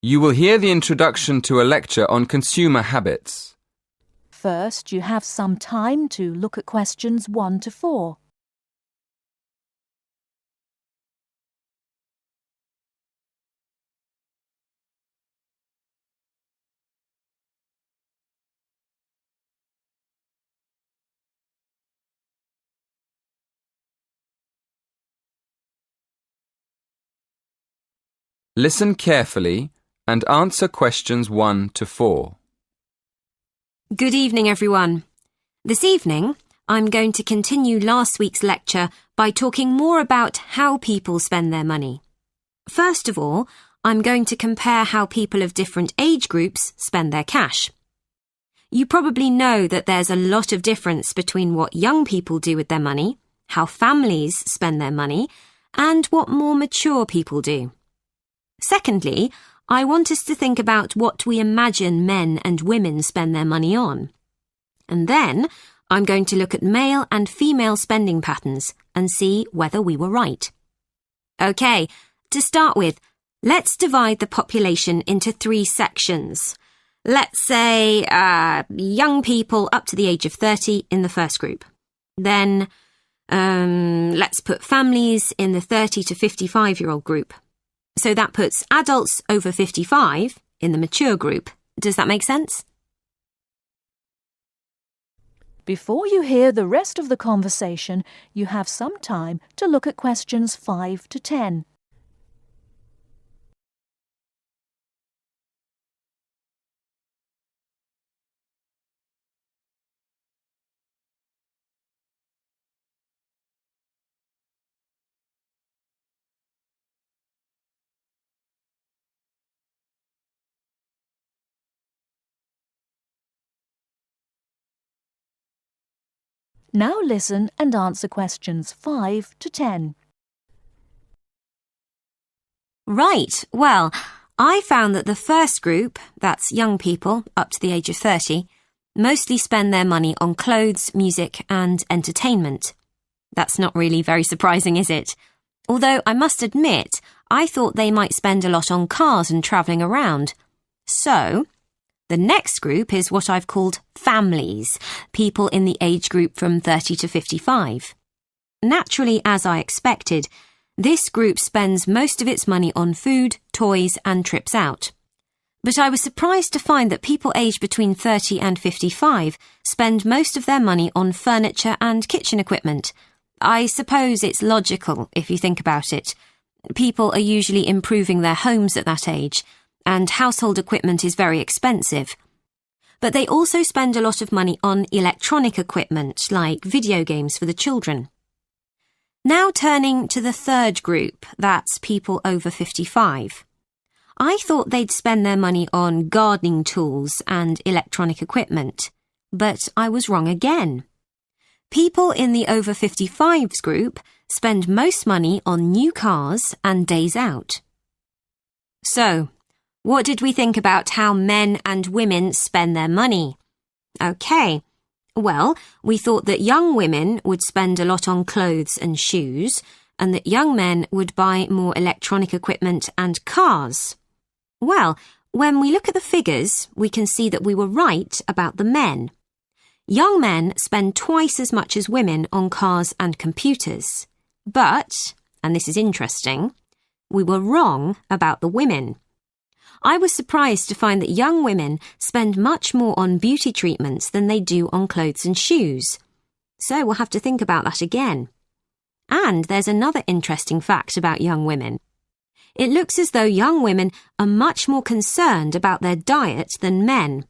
You will hear the introduction to a lecture on consumer habits. First, you have some time to look at questions 1 to 4. Listen carefully and answer questions 1 to 4. Good evening, everyone. This evening, I'm going to continue last week's lecture by talking more about how people spend their money. First of all, I'm going to compare how people of different age groups spend their cash. You probably know that there's a lot of difference between what young people do with their money, how families spend their money, and what more mature people do. Secondly, I want us to think about what we imagine men and women spend their money on. And then, I'm going to look at male and female spending patterns and see whether we were right. Okay, to start with, let's divide the population into 3 sections. Let's say young people up to the age of 30 in the first group. Then, let's put families in the 30 to 55-year-old group. So that puts adults over 55 in the mature group. Does that make sense? Before you hear the rest of the conversation, you have some time to look at questions 5 to 10. Now listen and answer questions 5 to 10. Right, well, I found that the first group, that's young people up to the age of 30, mostly spend their money on clothes, music and entertainment. That's not really very surprising, is it? Although I must admit, I thought they might spend a lot on cars and travelling around. So, the next group is what I've called families, people in the age group from 30 to 55. Naturally, as I expected, this group spends most of its money on food, toys and trips out. But I was surprised to find that people aged between 30 and 55 spend most of their money on furniture and kitchen equipment. I suppose it's logical if you think about it. People are usually improving their homes at that age, and household equipment is very expensive. But they also spend a lot of money on electronic equipment, like video games for the children. Now turning to the third group, that's people over 55. I thought they'd spend their money on gardening tools and electronic equipment, but I was wrong again. People in the over 55s group spend most money on new cars and days out. So, what did we think about how men and women spend their money? Okay, well, we thought that young women would spend a lot on clothes and shoes, and that young men would buy more electronic equipment and cars. Well, when we look at the figures, we can see that we were right about the men. Young men spend twice as much as women on cars and computers. But, and this is interesting, we were wrong about the women. I was surprised to find that young women spend much more on beauty treatments than they do on clothes and shoes. So we'll have to think about that again. And there's another interesting fact about young women. It looks as though young women are much more concerned about their diet than men.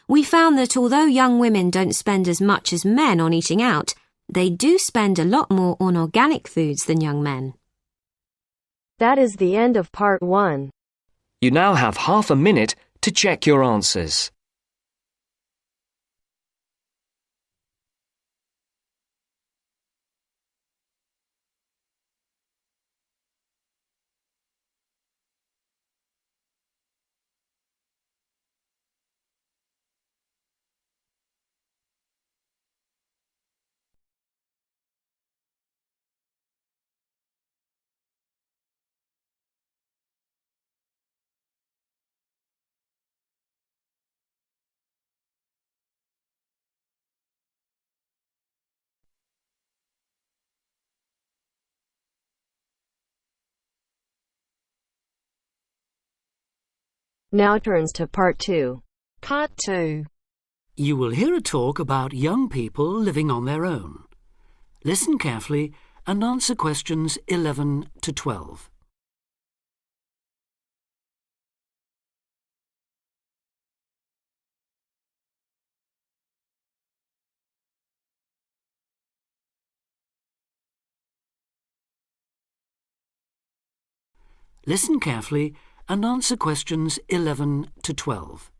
We found that although young women don't spend as much as men on eating out, they do spend a lot more on organic foods than young men. That is the end of part 1. You now have half a minute to check your answers. Now turns to Part 2. Part 2. You will hear a talk about young people living on their own. Listen carefully and answer questions 11 to 12. Listen carefully and answer questions 11 to 12.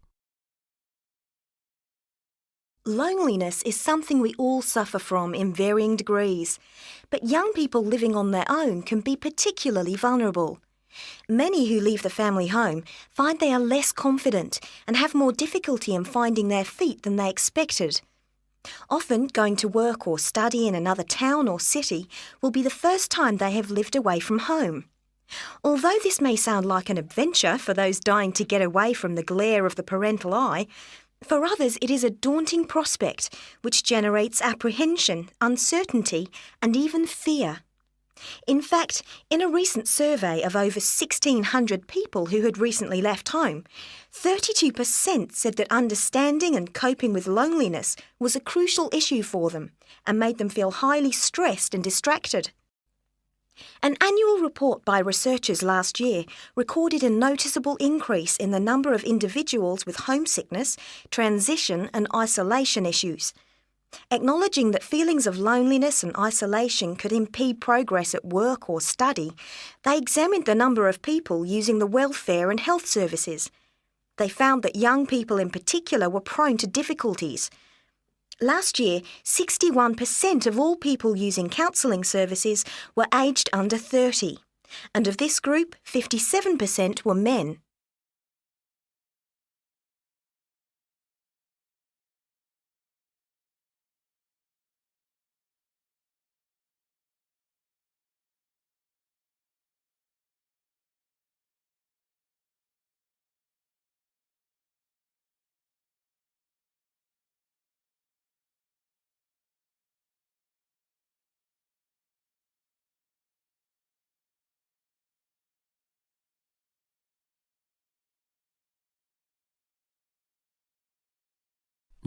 Loneliness is something we all suffer from in varying degrees, but young people living on their own can be particularly vulnerable. Many who leave the family home find they are less confident and have more difficulty in finding their feet than they expected. Often, going to work or study in another town or city will be the first time they have lived away from home. Although this may sound like an adventure for those dying to get away from the glare of the parental eye, for others it is a daunting prospect which generates apprehension, uncertainty and even fear. In fact, in a recent survey of over 1,600 people who had recently left home, 32% said that understanding and coping with loneliness was a crucial issue for them and made them feel highly stressed and distracted. An annual report by researchers last year recorded a noticeable increase in the number of individuals with homesickness, transition and isolation issues. Acknowledging that feelings of loneliness and isolation could impede progress at work or study, they examined the number of people using the welfare and health services. They found that young people in particular were prone to difficulties. Last year, 61% of all people using counselling services were aged under 30, and of this group, 57% were men.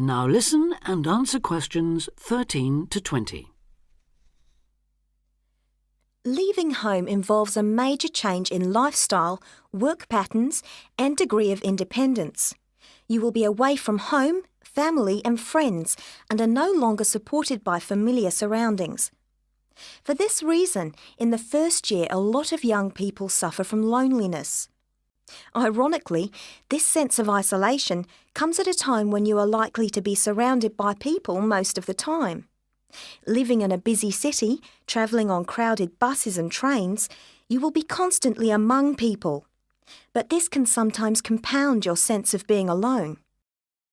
Now listen and answer questions 13 to 20. Leaving home involves a major change in lifestyle, work patterns and degree of independence. You will be away from home, family and friends and are no longer supported by familiar surroundings. For this reason, in the first year, a lot of young people suffer from loneliness. Ironically, this sense of isolation comes at a time when you are likely to be surrounded by people most of the time. Living in a busy city, travelling on crowded buses and trains, you will be constantly among people. But this can sometimes compound your sense of being alone.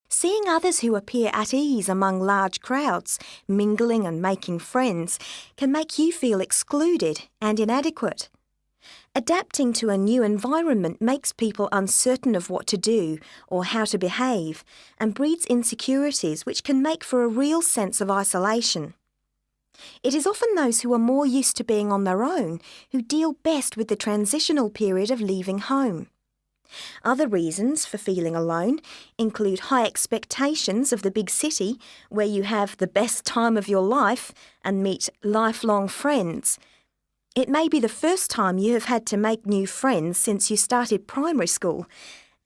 Seeing others who appear at ease among large crowds, mingling and making friends, can make you feel excluded and inadequate. Adapting to a new environment makes people uncertain of what to do or how to behave and breeds insecurities which can make for a real sense of isolation. It is often those who are more used to being on their own who deal best with the transitional period of leaving home. Other reasons for feeling alone include high expectations of the big city where you have the best time of your life and meet lifelong friends. It may be the first time you have had to make new friends since you started primary school,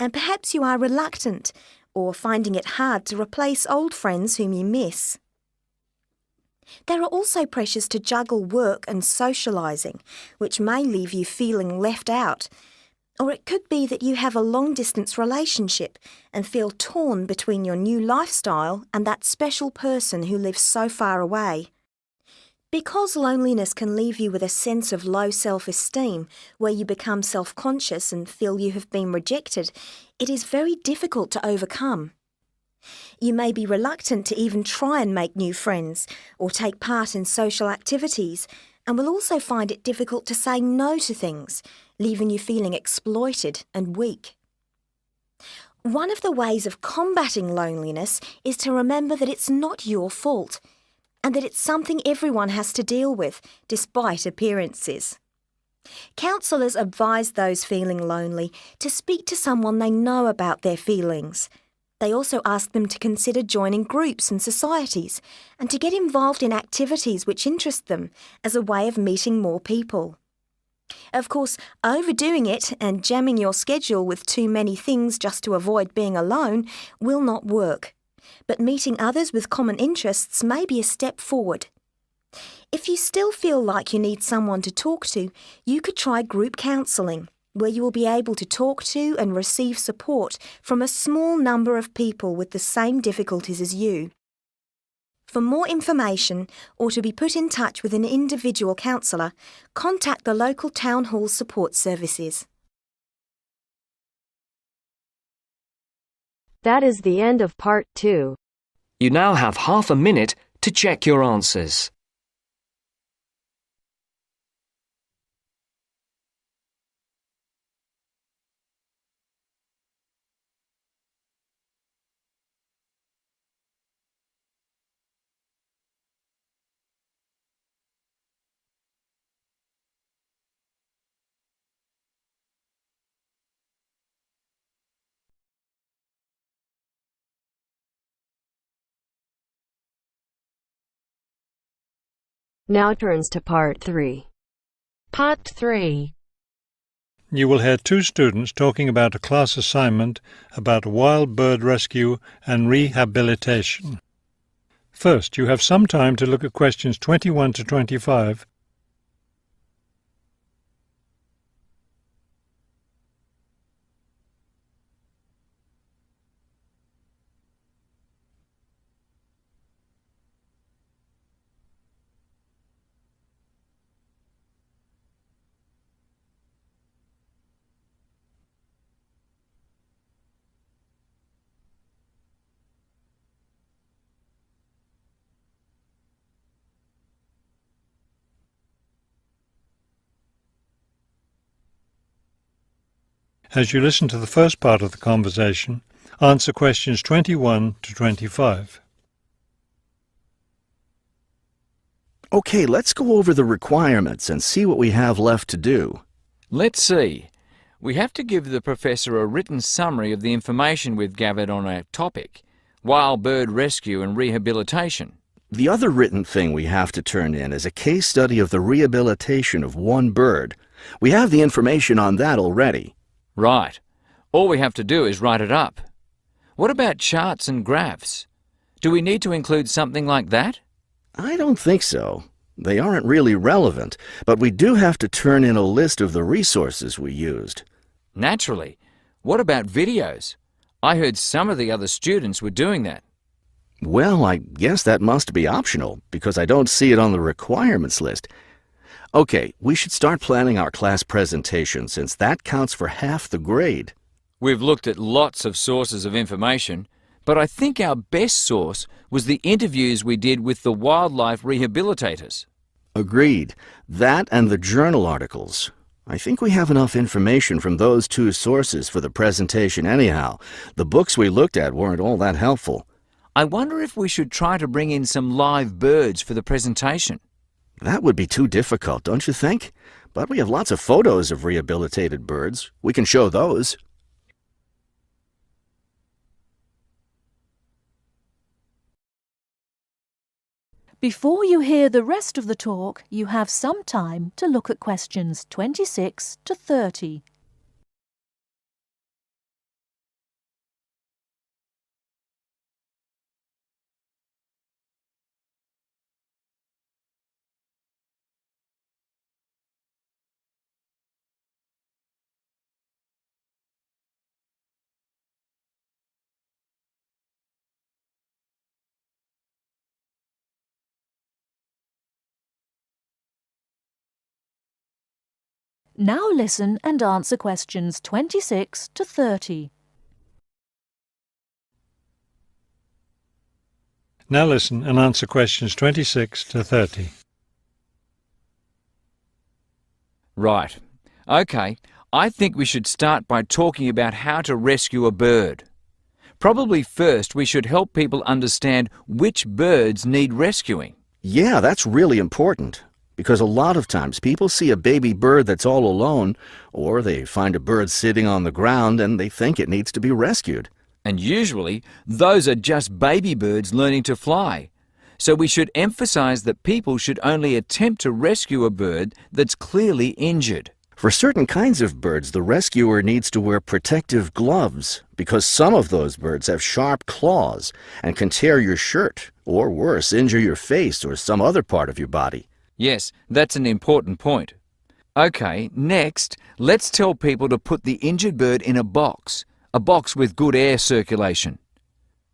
and perhaps you are reluctant or finding it hard to replace old friends whom you miss. There are also pressures to juggle work and socialising, which may leave you feeling left out. Or it could be that you have a long-distance relationship and feel torn between your new lifestyle and that special person who lives so far away. Because loneliness can leave you with a sense of low self-esteem, where you become self-conscious and feel you have been rejected, it is very difficult to overcome. You may be reluctant to even try and make new friends or take part in social activities, and will also find it difficult to say no to things, leaving you feeling exploited and weak. One of the ways of combating loneliness is to remember that it's not your fault, and that it's something everyone has to deal with, despite appearances. Counsellors advise those feeling lonely to speak to someone they know about their feelings. They also ask them to consider joining groups and societies and to get involved in activities which interest them as a way of meeting more people. Of course, overdoing it and jamming your schedule with too many things just to avoid being alone will not work. But meeting others with common interests may be a step forward. If you still feel like you need someone to talk to, you could try group counselling, where you will be able to talk to and receive support from a small number of people with the same difficulties as you. For more information or to be put in touch with an individual counsellor, contact the local town hall support services. That is the end of part 2. You now have half a minute to check your answers. Now turns to part 3. Part 3. You will hear two students talking about a class assignment about wild bird rescue and rehabilitation. First, you have some time to look at questions 21 to 25. As you listen to the first part of the conversation, answer questions 21 to 25. Okay, let's go over the requirements and see what we have left to do. Let's see. We have to give the professor a written summary of the information we've gathered on our topic, wild bird rescue and rehabilitation. The other written thing we have to turn in is a case study of the rehabilitation of one bird. We have the information on that already. Right. All we have to do is write it up. What about charts and graphs? Do we need to include something like that? I don't think so. They aren't really relevant, but we do have to turn in a list of the resources we used. Naturally. What about videos? I heard some of the other students were doing that. Well, I guess that must be optional, because I don't see it on the requirements list. Okay, we should start planning our class presentation, since that counts for half the grade. We've looked at lots of sources of information, but I think our best source was the interviews we did with the wildlife rehabilitators. Agreed. That and the journal articles. I think we have enough information from those two sources for the presentation anyhow. The books we looked at weren't all that helpful. I wonder if we should try to bring in some live birds for the presentation. That would be too difficult, don't you think? But we have lots of photos of rehabilitated birds. We can show those. Before you hear the rest of the talk, you have some time to look at questions 26 to 30. Now listen and answer questions 26 to 30. Now listen and answer questions 26 to 30. Right. Okay, I think we should start by talking about how to rescue a bird. Probably first we should help people understand which birds need rescuing. Yeah, that's really important. because a lot of times people see a baby bird that's all alone, or they find a bird sitting on the ground and they think it needs to be rescued. And usually, those are just baby birds learning to fly. So we should emphasize that people should only attempt to rescue a bird that's clearly injured. For certain kinds of birds, the rescuer needs to wear protective gloves because some of those birds have sharp claws and can tear your shirt, or worse, injure your face or some other part of your body. Yes, that's an important point. Okay, next, let's tell people to put the injured bird in a box with good air circulation.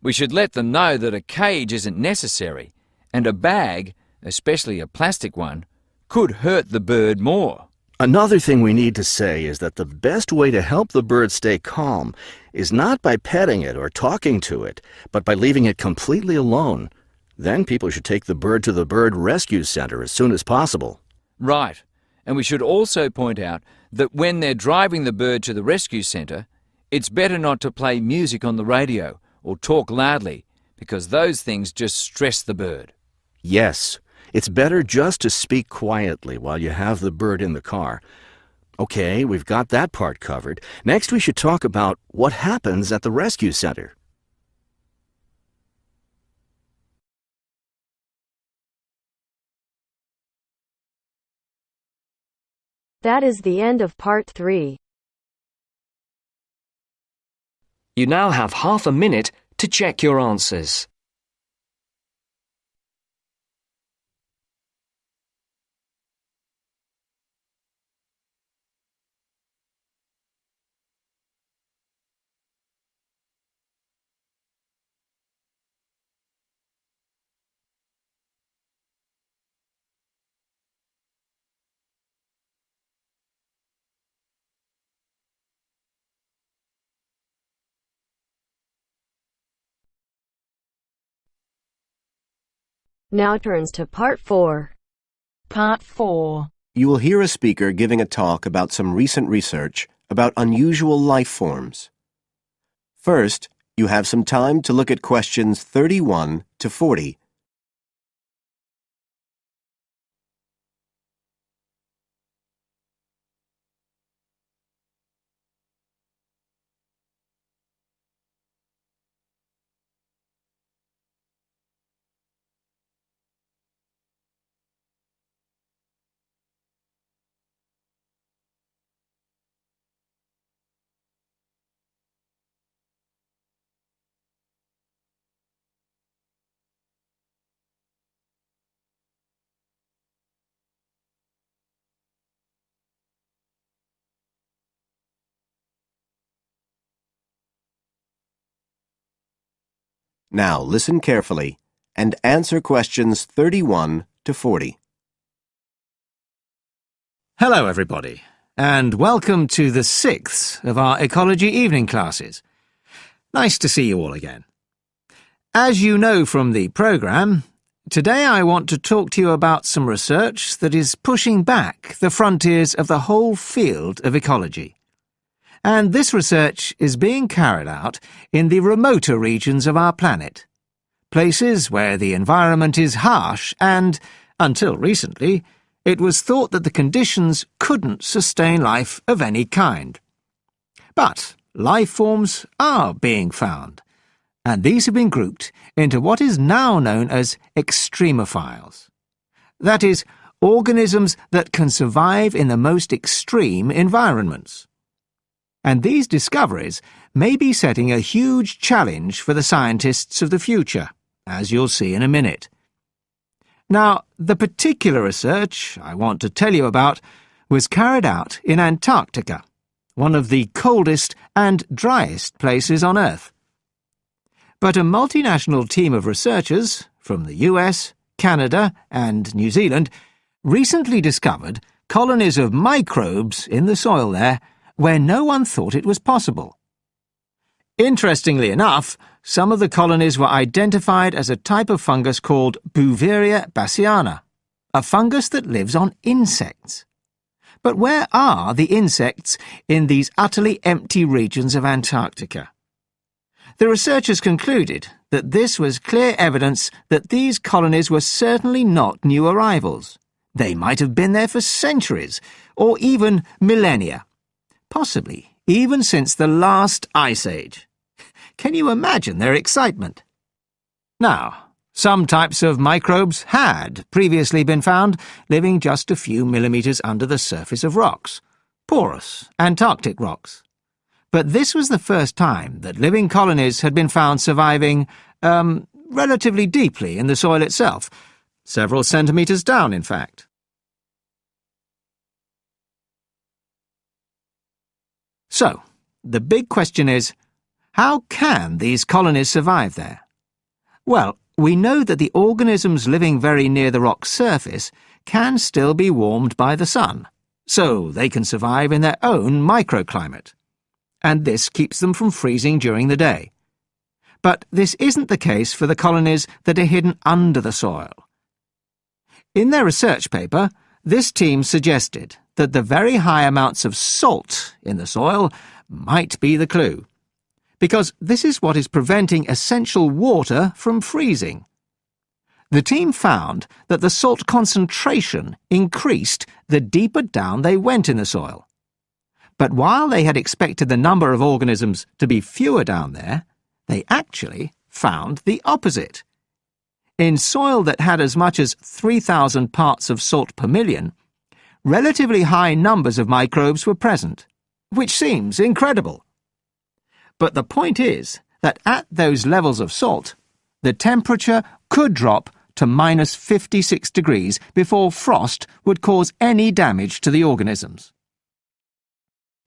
We should let them know that a cage isn't necessary, and a bag, especially a plastic one, could hurt the bird more. Another thing we need to say is that the best way to help the bird stay calm is not by petting it or talking to it, but by leaving it completely alone. Then people should take the bird to the bird rescue center as soon as possible. Right, and we should also point out that when they're driving the bird to the rescue center, it's better not to play music on the radio or talk loudly, because those things just stress the bird. Yes. It's better just to speak quietly while you have the bird in the car. Okay, we've got that part covered. Next, we should talk about what happens at the rescue center. That is the end of part 3. You now have half a minute to check your answers. Now turns to part 4. Part 4. You will hear a speaker giving a talk about some recent research about unusual life forms. First, you have some time to look at questions 31 to 40. Now listen carefully and answer questions 31 to 40. Hello everybody, and welcome to the 6th of our ecology evening classes. Nice to see you all again. As you know from the programme, today I want to talk to you about some research that is pushing back the frontiers of the whole field of ecology. And this research is being carried out in the remoter regions of our planet, places where the environment is harsh and, until recently, it was thought that the conditions couldn't sustain life of any kind. But life forms are being found, and these have been grouped into what is now known as extremophiles. That is, organisms that can survive in the most extreme environments. And these discoveries may be setting a huge challenge for the scientists of the future, as you'll see in a minute. Now, the particular research I want to tell you about was carried out in Antarctica, one of the coldest and driest places on Earth. But a multinational team of researchers from the US, Canada, and New Zealand recently discovered colonies of microbes in the soil there where no one thought it was possible. Interestingly enough, some of the colonies were identified as a type of fungus called Bouveria bassiana, a fungus that lives on insects. But where are the insects in these utterly empty regions of Antarctica? The researchers concluded that this was clear evidence that these colonies were certainly not new arrivals, They might have been there for centuries, or even millennia. Possibly even since the last ice age. Can you imagine their excitement? Now, some types of microbes had previously been found living just a few millimetres under the surface of rocks, porous Antarctic rocks. But this was the first time that living colonies had been found surviving, relatively deeply in the soil itself, several centimetres down, in fact. So, the big question is, how can these colonies survive there? Well, we know that the organisms living very near the rock's surface can still be warmed by the sun, so they can survive in their own microclimate. And this keeps them from freezing during the day. But this isn't the case for the colonies that are hidden under the soil. In their research paper, this team suggested that the very high amounts of salt in the soil might be the clue, because this is what is preventing essential water from freezing. The team found that the salt concentration increased the deeper down they went in the soil. But while they had expected the number of organisms to be fewer down there, they actually found the opposite. In soil that had as much as 3,000 parts of salt per million, relatively high numbers of microbes were present, which seems incredible. But the point is that at those levels of salt, the temperature could drop to minus 56 degrees before frost would cause any damage to the organisms.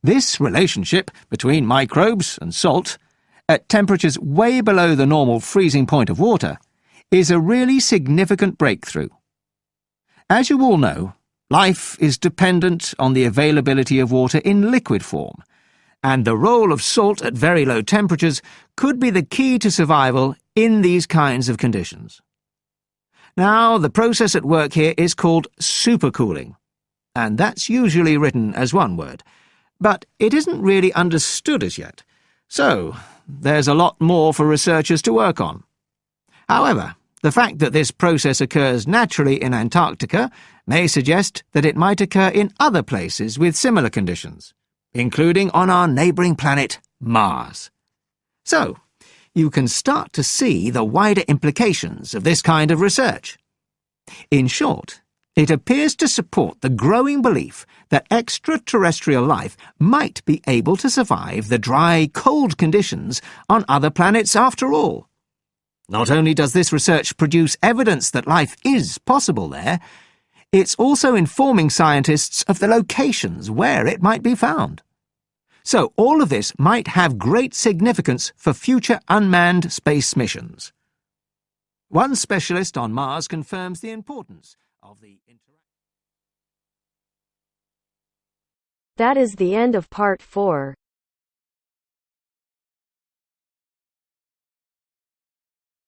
This relationship between microbes and salt, at temperatures way below the normal freezing point of water, is a really significant breakthrough. As you all know, life is dependent on the availability of water in liquid form, and the role of salt at very low temperatures could be the key to survival in these kinds of conditions. Now, the process at work here is called supercooling, and that's usually written as one word, but it isn't really understood as yet, so there's a lot more for researchers to work on. However, the fact that this process occurs naturally in Antarctica may suggest that it might occur in other places with similar conditions, including on our neighbouring planet, Mars. So, you can start to see the wider implications of this kind of research. In short, it appears to support the growing belief that extraterrestrial life might be able to survive the dry, cold conditions on other planets after all. Not only does this research produce evidence that life is possible there, it's also informing scientists of the locations where it might be found. So all of this might have great significance for future unmanned space missions. One specialist on Mars confirms the importance of the interaction. That is the end of part 4.